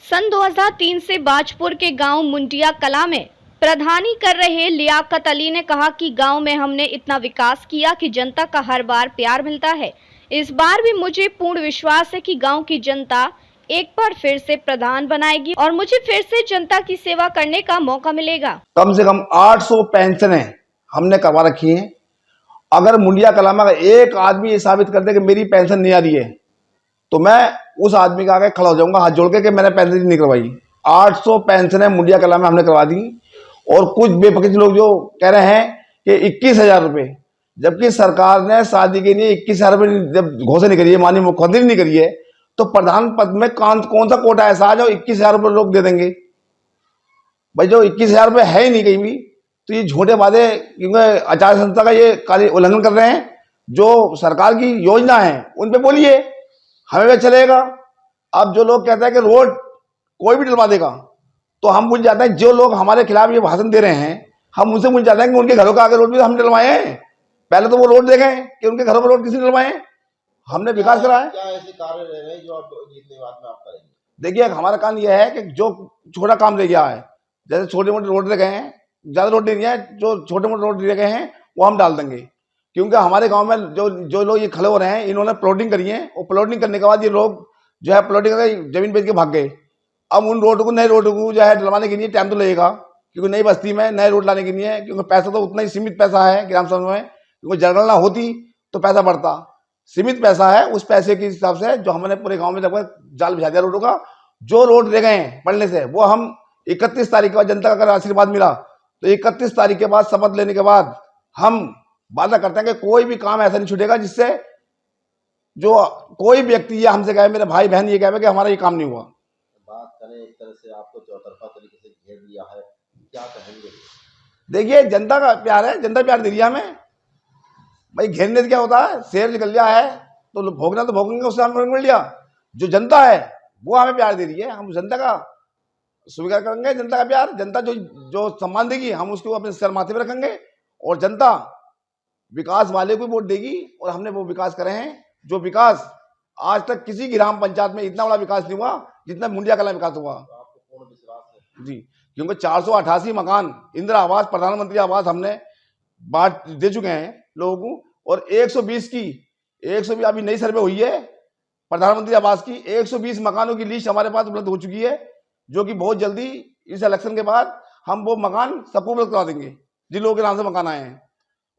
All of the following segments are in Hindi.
सन 2003 से बाजपुर के गांव मुंडिया कला में प्रधानी कर रहे लियाकत अली ने कहा कि गांव में हमने इतना विकास किया कि जनता का हर बार प्यार मिलता है। इस बार भी मुझे पूर्ण विश्वास है कि गांव की जनता एक बार फिर से प्रधान बनाएगी और मुझे फिर से जनता की सेवा करने का मौका मिलेगा। कम से कम 800 पेंशनें हमने करवा रखी हैं। अगर मुंडिया कला में एक आदमी ये साबित कर दे कि मेरी पेंशन नहीं आ रही है तो मैं उस आदमी का आगे खड़ा हो जाऊंगा हाथ जोड़ के कि मैंने पेंशन नहीं करवाई। 800 पेंशनें मुंडिया कला में हमने करवा दी। और कुछ बेपकिस लोग जो कह रहे हैं कि 21,000 रुपये, जबकि सरकार ने शादी के लिए 21,000 रुपये जब घोषणा नहीं करी है, माननीय मुख्यमंत्री नहीं करी है, तो प्रधान पद में कौन सा कोटा ऐसा है जो 21,000 रुपये लोग दे देंगे? भाई जो 21,000 रुपये है ही नहीं कहीं भी, तो ये झूठे वादे, क्योंकि आचार संहिता का ये कार्य उल्लंघन कर रहे हैं। जो सरकार की योजना है उन पे बोलिए, हमें भी चलेगा। अब जो लोग कहते हैं कि रोड कोई भी डलवा देगा, तो हम पूछ जाते हैं जो लोग हमारे खिलाफ ये भाषण दे रहे हैं, हम उनसे पूछ जाते हैं कि उनके घरों का आगे रोड भी हम डलवाए हैं। पहले तो वो रोड देखें कि उनके घरों पर रोड किसी ने डलवाए। हमने विकास करा है। क्या ऐसे कार्य रह रहे जो आप जीतने बाद में आप करेंगे? देखिए, हमारा काम यह है कि जो छोटा काम रह गया है, जैसे छोटे मोटे रोड रह गए हैं, ज्यादा रोड नहीं है, जो छोटे मोटे रोड रह गए हैं वो हम डाल देंगे। क्योंकि हमारे गांव में जो लोग ये खड़े हो रहे हैं, इन्होंने प्लॉटिंग करी है और प्लॉटिंग करने के बाद ये लोग जो है प्लॉटिंग करके जमीन बेच के भाग गए। अब उन रोड को, नए रोड को जो है डलवाने के लिए टाइम तो लगेगा, क्योंकि नई बस्ती में नए रोड लाने के लिए, क्योंकि पैसा तो उतना ही सीमित पैसा है ग्राम सभा में। क्योंकि जनगणना होती तो पैसा बढ़ता, सीमित पैसा है। उस पैसे के हिसाब से जो हमने पूरे गांव में लगभग जाल बिछा दिया रोडों का। जो रोड रह गए हैं पढ़ने से, वो हम 31 तारीख के बाद, जनता का अगर आशीर्वाद मिला तो 31 तारीख के बाद, शपथ लेने के बाद, हम वादा करते हैं कि कोई भी काम ऐसा नहीं छूटेगा जिससे जो कोई व्यक्ति या हमसे कहे, मेरे भाई बहन ये कहे कि हमारा ये काम नहीं हुआ। बात करें एक तरह से आपको चौतरफा तरीके से घेर दिया है, क्या कहेंगे? देखिए, जनता का प्यार है, जनता प्यार दे दिया हमें। भाई घेरने से क्या होता है? शेर निकल लिया है तो भोगना तो भोगेंगे, उससे हमें मिल लिया। जो जनता है वो हमें प्यार दे रही है, हम जनता का स्वीकार करेंगे। जनता का प्यार, जनता जो सम्मान देगी हम उसको अपने सर माथे पे रखेंगे। और जनता विकास वाले को वोट देगी, और हमने वो विकास करे हैं जो विकास आज तक किसी ग्राम पंचायत में इतना बड़ा विकास नहीं हुआ जितना मुंडिया कला विकास हुआ। तो आपको पूर्ण विश्वास है जी, क्योंकि 488 मकान इंदिरा आवास, प्रधानमंत्री आवास हमने बांट दे चुके हैं लोगों को। और 120 अभी नई सर्वे हुई है प्रधानमंत्री आवास की, 120 मकानों की लिस्ट हमारे पास उपलब्ध हो चुकी है, जो कि बहुत जल्दी इस इलेक्शन के बाद हम वो मकान सबको उपलब्ध करा देंगे जिन लोगों के नाम से मकान आए हैं।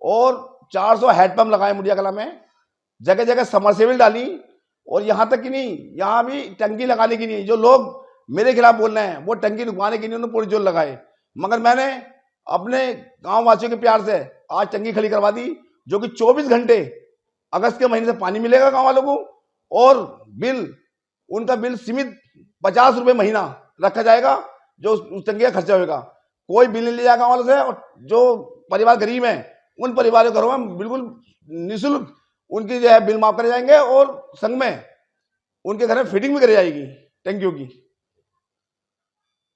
और 400 हैंडपंप लगाए मुंडिया कला में, जगह जगह समरसेबल डाली। और यहाँ तक कि नहीं, यहाँ भी टंकी लगाने की नहीं, जो लोग मेरे खिलाफ बोल रहे हैं वो टंकी रुकवाने की नहीं, उन्होंने पूरी जोर लगाए। मगर मैंने अपने गांव वासियों के प्यार से आज टंकी खड़ी करवा दी, जो कि 24 घंटे अगस्त के महीने से पानी मिलेगा गांव वालों को। और उनका बिल सीमित 50 रुपये महीना रखा जाएगा, जो उस टंकी का खर्चा होगा। कोई बिल नहीं लिया गांव वालों से। और जो परिवार गरीब हैं उन परिवारों के घरों में बिल्कुल निःशुल्क उनकी जो है बिल माफ करे जाएंगे, और संग में उनके घर में फिटिंग भी करी जाएगी टंकियों की।